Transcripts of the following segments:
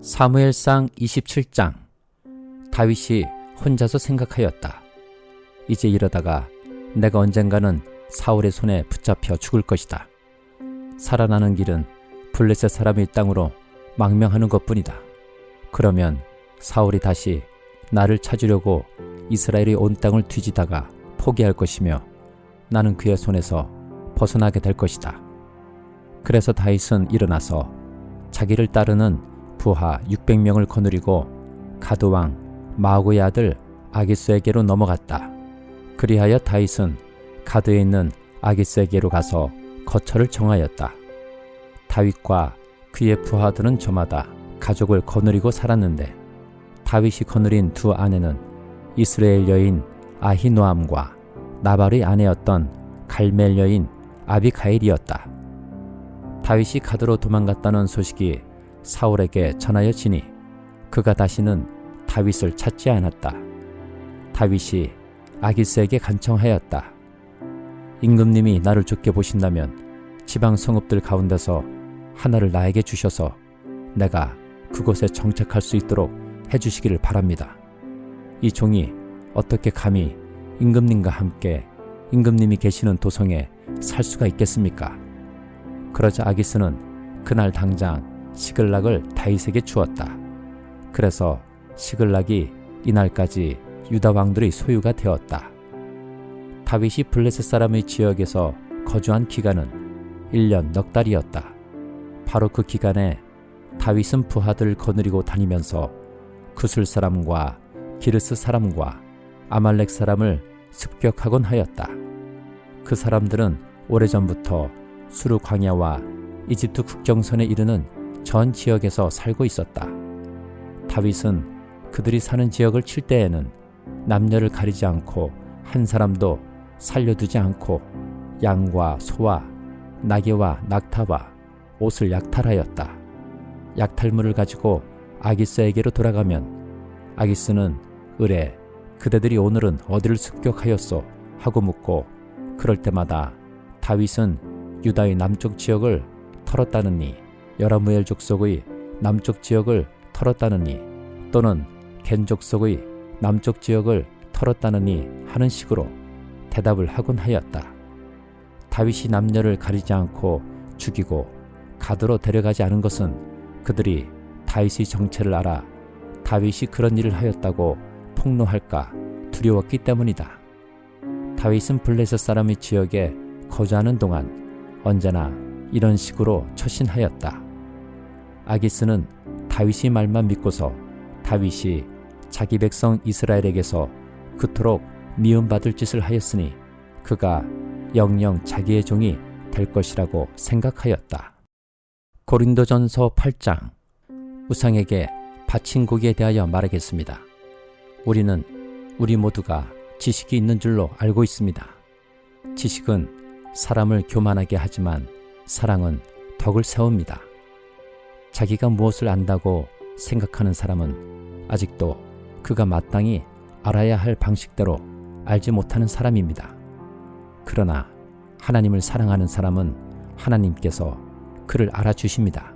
사무엘상 27장. 다윗이 혼자서 생각하였다. 이제 이러다가 내가 언젠가는 사울의 손에 붙잡혀 죽을 것이다. 살아나는 길은 블레셋 사람의 땅으로 망명하는 것뿐이다. 그러면 사울이 다시 나를 찾으려고 이스라엘의 온 땅을 뒤지다가 포기할 것이며 나는 그의 손에서 벗어나게 될 것이다. 그래서 다윗은 일어나서 자기를 따르는 부하 600명을 거느리고 가드왕 마고의 아들 아기스에게로 넘어갔다. 그리하여 다윗은 가드에 있는 아기스에게로 가서 거처를 정하였다. 다윗과 그의 부하들은 저마다 가족을 거느리고 살았는데 다윗이 거느린 두 아내는 이스라엘 여인 아히노암과 나발의 아내였던 갈멜 여인 아비가일이었다. 다윗이 가드로 도망갔다는 소식이 사울에게 전하여지니 그가 다시는 다윗을 찾지 않았다. 다윗이 아기스에게 간청하였다. 임금님이 나를 좋게 보신다면 지방 성읍들 가운데서 하나를 나에게 주셔서 내가 그곳에 정착할 수 있도록 해주시기를 바랍니다. 이 종이 어떻게 감히 임금님과 함께 임금님이 계시는 도성에 살 수가 있겠습니까? 그러자 아기스는 그날 당장 시글락을 다윗에게 주었다. 그래서 시글락이 이날까지 유다 왕들의 소유가 되었다. 다윗이 블레셋 사람의 지역에서 거주한 기간은 1년 넉 달이었다. 바로 그 기간에 다윗은 부하들을 거느리고 다니면서 구슬 사람과 기르스 사람과 아말렉 사람을 습격하곤 하였다. 그 사람들은 오래전부터 수르 광야와 이집트 국경선에 이르는 전 지역에서 살고 있었다. 다윗은 그들이 사는 지역을 칠 때에는 남녀를 가리지 않고 한 사람도 살려두지 않고 양과 소와 나귀와 낙타와 옷을 약탈하였다. 약탈물을 가지고 아기스에게로 돌아가면 아기스는 을에 그대들이 오늘은 어디를 습격하였소 하고 묻고 그럴 때마다 다윗은 유다의 남쪽 지역을 털었다느니 여라무엘 족속의 남쪽 지역을 털었다느니 또는 겐 족속의 남쪽 지역을 털었다느니 하는 식으로 대답을 하곤 하였다. 다윗이 남녀를 가리지 않고 죽이고 가드로 데려가지 않은 것은 그들이 다윗의 정체를 알아 다윗이 그런 일을 하였다고 폭로할까 두려웠기 때문이다. 다윗은 블레셋 사람의 지역에 거주하는 동안 언제나 이런 식으로 처신하였다. 아기스는 다윗의 말만 믿고서 다윗이 자기 백성 이스라엘에게서 그토록 미움받을 짓을 하였으니 그가 영영 자기의 종이 될 것이라고 생각하였다. 고린도전서 8장. 우상에게 바친 고기에 대하여 말하겠습니다. 우리는 우리 모두가 지식이 있는 줄로 알고 있습니다. 지식은 사람을 교만하게 하지만 사랑은 덕을 세웁니다. 자기가 무엇을 안다고 생각하는 사람은 아직도 그가 마땅히 알아야 할 방식대로 알지 못하는 사람입니다. 그러나 하나님을 사랑하는 사람은 하나님께서 그를 알아주십니다.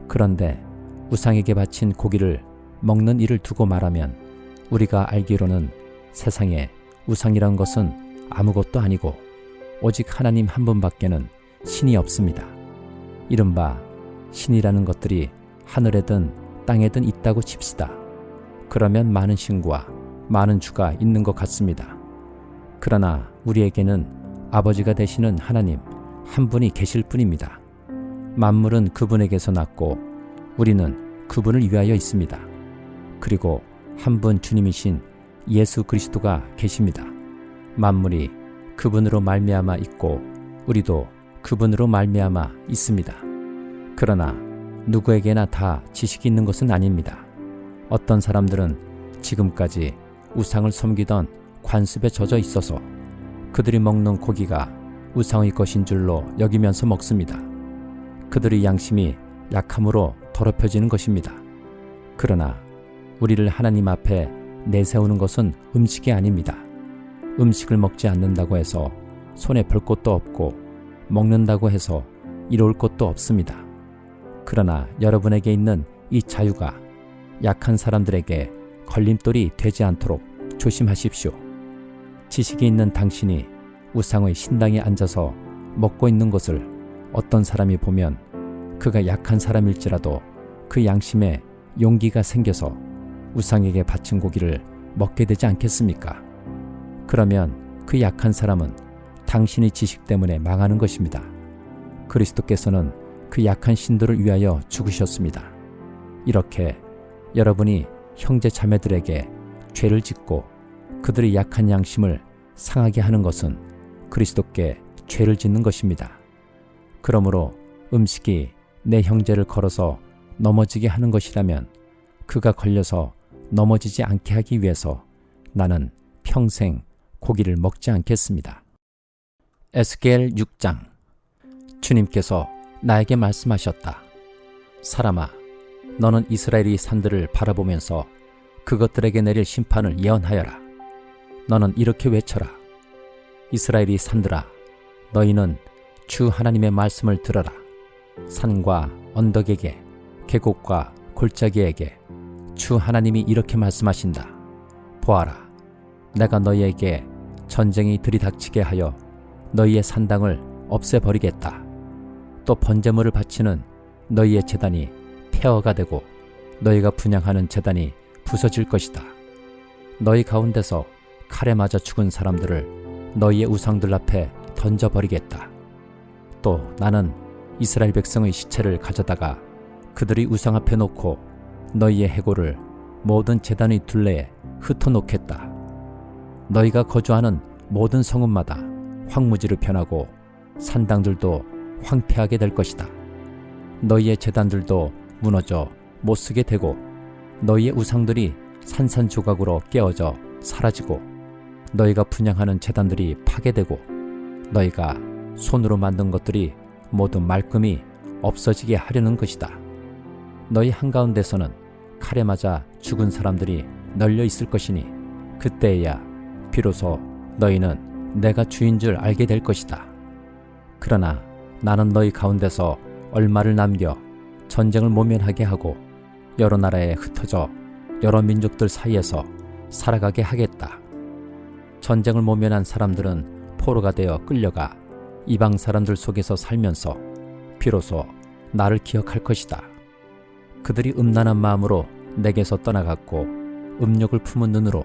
그런데 우상에게 바친 고기를 먹는 일을 두고 말하면 우리가 알기로는 세상에 우상이란 것은 아무것도 아니고 오직 하나님 한 분밖에는 신이 없습니다. 이른바 신이라는 것들이 하늘에든 땅에든 있다고 칩시다. 그러면 많은 신과 많은 주가 있는 것 같습니다. 그러나 우리에게는 아버지가 되시는 하나님 한 분이 계실 뿐입니다. 만물은 그분에게서 났고 우리는 그분을 위하여 있습니다. 그리고 한 분 주님이신 예수 그리스도가 계십니다. 만물이 그분으로 말미암아 있고 우리도 그분으로 말미암아 있습니다. 그러나 누구에게나 다 지식이 있는 것은 아닙니다. 어떤 사람들은 지금까지 우상을 섬기던 관습에 젖어 있어서 그들이 먹는 고기가 우상의 것인 줄로 여기면서 먹습니다. 그들의 양심이 약함으로 더럽혀지는 것입니다. 그러나 우리를 하나님 앞에 내세우는 것은 음식이 아닙니다. 음식을 먹지 않는다고 해서 손에 볼 것도 없고 먹는다고 해서 이로울 것도 없습니다. 그러나 여러분에게 있는 이 자유가 약한 사람들에게 걸림돌이 되지 않도록 조심하십시오. 지식이 있는 당신이 우상의 신당에 앉아서 먹고 있는 것을 어떤 사람이 보면 그가 약한 사람일지라도 그 양심에 용기가 생겨서 우상에게 바친 고기를 먹게 되지 않겠습니까? 그러면 그 약한 사람은 당신의 지식 때문에 망하는 것입니다. 그리스도께서는 그 약한 신도를 위하여 죽으셨습니다. 이렇게 여러분이 형제 자매들에게 죄를 짓고 그들의 약한 양심을 상하게 하는 것은 그리스도께 죄를 짓는 것입니다. 그러므로 음식이 내 형제를 걸어서 넘어지게 하는 것이라면 그가 걸려서 넘어지지 않게 하기 위해서 나는 평생 고기를 먹지 않겠습니다. 에스겔 6장. 주님께서 나에게 말씀하셨다. 사람아, 너는 이스라엘의 산들을 바라보면서 그것들에게 내릴 심판을 예언하여라. 너는 이렇게 외쳐라. 이스라엘의 산들아, 너희는 주 하나님의 말씀을 들어라. 산과 언덕에게, 계곡과 골짜기에게 주 하나님이 이렇게 말씀하신다. 보아라, 내가 너희에게 전쟁이 들이닥치게 하여 너희의 산당을 없애버리겠다. 또 번제물을 바치는 너희의 제단이 폐허가 되고 너희가 분향하는 제단이 부서질 것이다. 너희 가운데서 칼에 맞아 죽은 사람들을 너희의 우상들 앞에 던져버리겠다. 또 나는 이스라엘 백성의 시체를 가져다가 그들이 우상 앞에 놓고 너희의 해골을 모든 제단의 둘레에 흩어놓겠다. 너희가 거주하는 모든 성읍마다 황무지로 변하고 산당들도 황폐하게 될 것이다. 너희의 제단들도 무너져 못쓰게 되고 너희의 우상들이 산산조각으로 깨어져 사라지고 너희가 분향하는 제단들이 파괴되고 너희가 손으로 만든 것들이 모두 말끔히 없어지게 하려는 것이다. 너희 한가운데서는 칼에 맞아 죽은 사람들이 널려 있을 것이니 그때에야 비로소 너희는 내가 주인 줄 알게 될 것이다. 그러나 나는 너희 가운데서 얼마를 남겨 전쟁을 모면하게 하고 여러 나라에 흩어져 여러 민족들 사이에서 살아가게 하겠다. 전쟁을 모면한 사람들은 포로가 되어 끌려가 이방 사람들 속에서 살면서 비로소 나를 기억할 것이다. 그들이 음란한 마음으로 내게서 떠나갔고 음욕을 품은 눈으로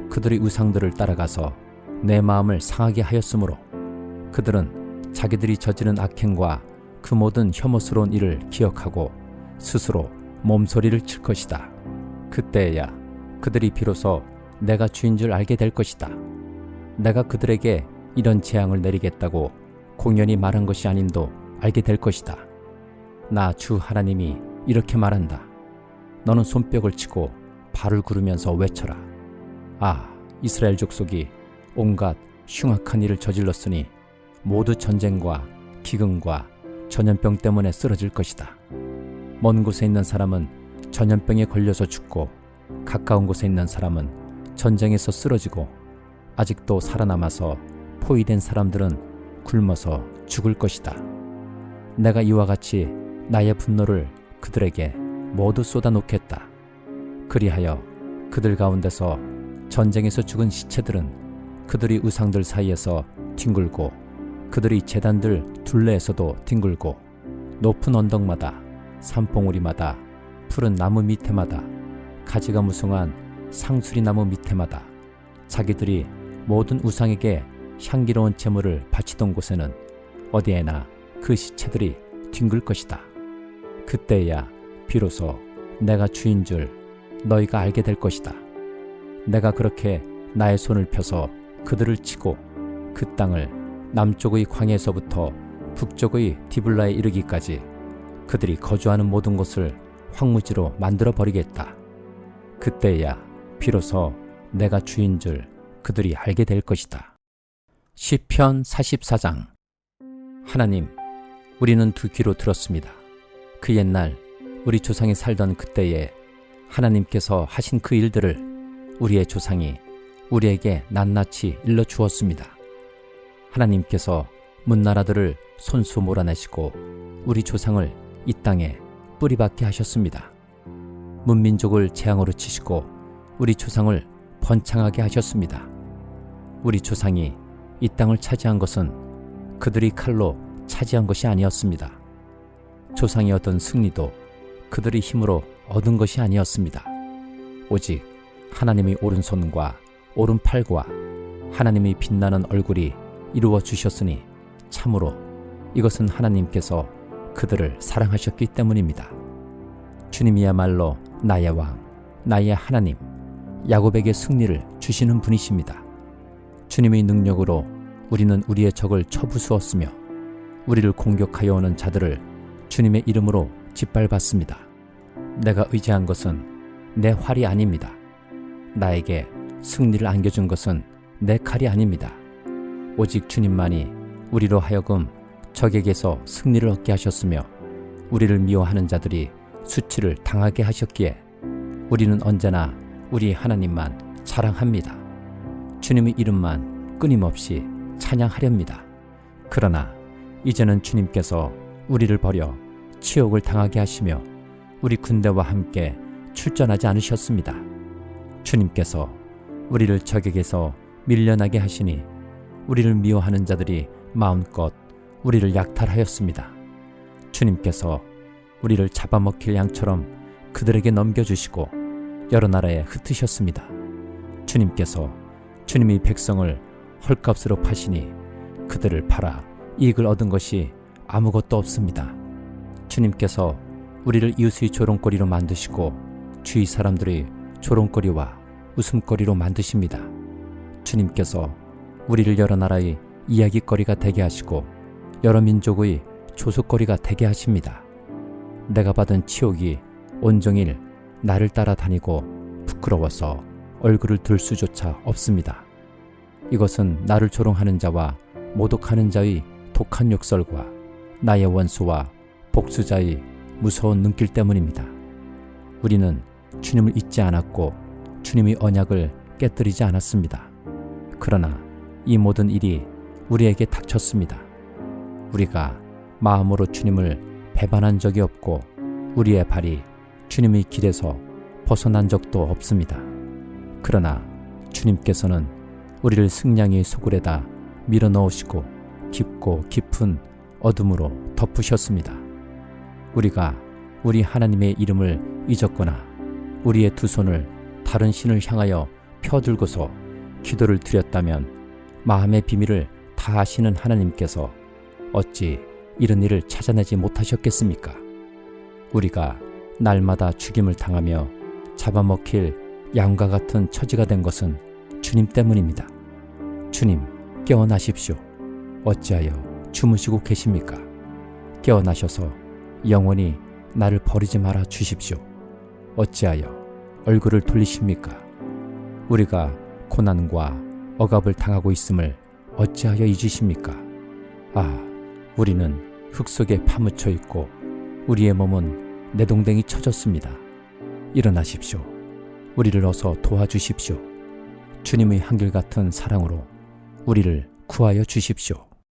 그들의 우상들을 따라가서 내 마음을 상하게 하였으므로 그들은 자기들이 저지른 악행과 그 모든 혐오스러운 일을 기억하고 스스로 몸소리를 칠 것이다. 그때야 그들이 비로소 내가 주인 줄 알게 될 것이다. 내가 그들에게 이런 재앙을 내리겠다고 공연히 말한 것이 아님도 알게 될 것이다. 나 주 하나님이 이렇게 말한다. 너는 손뼉을 치고 발을 구르면서 외쳐라. 아, 이스라엘 족속이 온갖 흉악한 일을 저질렀으니 모두 전쟁과 기근과 전염병 때문에 쓰러질 것이다. 먼 곳에 있는 사람은 전염병에 걸려서 죽고 가까운 곳에 있는 사람은 전쟁에서 쓰러지고 아직도 살아남아서 포위된 사람들은 굶어서 죽을 것이다. 내가 이와 같이 나의 분노를 그들에게 모두 쏟아놓겠다. 그리하여 그들 가운데서 전쟁에서 죽은 시체들은 그들이 우상들 사이에서 뒹굴고 그들이 제단들 둘레에서도 뒹굴고 높은 언덕마다 산봉우리마다 푸른 나무 밑에마다 가지가 무성한 상수리 나무 밑에마다 자기들이 모든 우상에게 향기로운 제물을 바치던 곳에는 어디에나 그 시체들이 뒹굴 것이다. 그때야 비로소 내가 주인 줄 너희가 알게 될 것이다. 내가 그렇게 나의 손을 펴서 그들을 치고 그 땅을 남쪽의 광야에서부터 북쪽의 디블라에 이르기까지 그들이 거주하는 모든 곳을 황무지로 만들어 버리겠다. 그때야 비로소 내가 주인 줄 그들이 알게 될 것이다. 시편 44장. 하나님, 우리는 두 귀로 들었습니다. 그 옛날 우리 조상이 살던 그때에 하나님께서 하신 그 일들을 우리의 조상이 우리에게 낱낱이 일러주었습니다. 하나님께서 문나라들을 손수 몰아내시고 우리 조상을 이 땅에 뿌리박게 하셨습니다. 문민족을 재앙으로 치시고 우리 조상을 번창하게 하셨습니다. 우리 조상이 이 땅을 차지한 것은 그들이 칼로 차지한 것이 아니었습니다. 조상이 얻은 승리도 그들의 힘으로 얻은 것이 아니었습니다. 오직 하나님의 오른손과 오른팔과 하나님의 빛나는 얼굴이 이루어 주셨으니 참으로 이것은 하나님께서 그들을 사랑하셨기 때문입니다. 주님이야말로 나의 왕, 나의 하나님, 야곱에게 승리를 주시는 분이십니다. 주님의 능력으로 우리는 우리의 적을 쳐부수었으며 우리를 공격하여 오는 자들을 주님의 이름으로 짓밟았습니다. 내가 의지한 것은 내 활이 아닙니다. 나에게 승리를 안겨준 것은 내 칼이 아닙니다. 오직 주님만이 우리로 하여금 적에게서 승리를 얻게 하셨으며 우리를 미워하는 자들이 수치를 당하게 하셨기에 우리는 언제나 우리 하나님만 자랑합니다. 주님의 이름만 끊임없이 찬양하렵니다. 그러나 이제는 주님께서 우리를 버려 치욕을 당하게 하시며 우리 군대와 함께 출전하지 않으셨습니다. 주님께서 우리를 적에게서 밀려나게 하시니 우리를 미워하는 자들이 마음껏 우리를 약탈하였습니다. 주님께서 우리를 잡아먹힐 양처럼 그들에게 넘겨주시고 여러 나라에 흩으셨습니다. 주님께서 주님의 백성을 헐값으로 파시니 그들을 팔아 이익을 얻은 것이 아무것도 없습니다. 주님께서 우리를 이웃의 조롱거리로 만드시고 주위 사람들의 조롱거리와 웃음거리로 만드십니다. 주님께서 우리를 여러 나라의 이야기거리가 되게 하시고 여러 민족의 조속거리가 되게 하십니다. 내가 받은 치욕이 온종일 나를 따라다니고 부끄러워서 얼굴을 들 수조차 없습니다. 이것은 나를 조롱하는 자와 모독하는 자의 독한 욕설과 나의 원수와 복수자의 무서운 눈길 때문입니다. 우리는 주님을 잊지 않았고 주님의 언약을 깨뜨리지 않았습니다. 그러나 이 모든 일이 우리에게 닥쳤습니다. 우리가 마음으로 주님을 배반한 적이 없고 우리의 발이 주님의 길에서 벗어난 적도 없습니다. 그러나 주님께서는 우리를 승냥이 소굴에다 밀어넣으시고 깊고 깊은 어둠으로 덮으셨습니다. 우리가 우리 하나님의 이름을 잊었거나 우리의 두 손을 다른 신을 향하여 펴들고서 기도를 드렸다면 마음의 비밀을 다 아시는 하나님께서 어찌 이런 일을 찾아내지 못하셨겠습니까? 우리가 날마다 죽임을 당하며 잡아먹힐 양과 같은 처지가 된 것은 주님 때문입니다. 주님, 깨어나십시오. 어찌하여 주무시고 계십니까? 깨어나셔서 영원히 나를 버리지 말아 주십시오. 어찌하여 얼굴을 돌리십니까? 우리가 고난과 억압을 당하고 있음을 어찌하여 잊으십니까? 아, 우리는 흙 속에 파묻혀 있고 우리의 몸은 내동댕이 쳐졌습니다. 일어나십시오. 우리를 어서 도와주십시오. 주님의 한결같은 사랑으로 우리를 구하여 주십시오.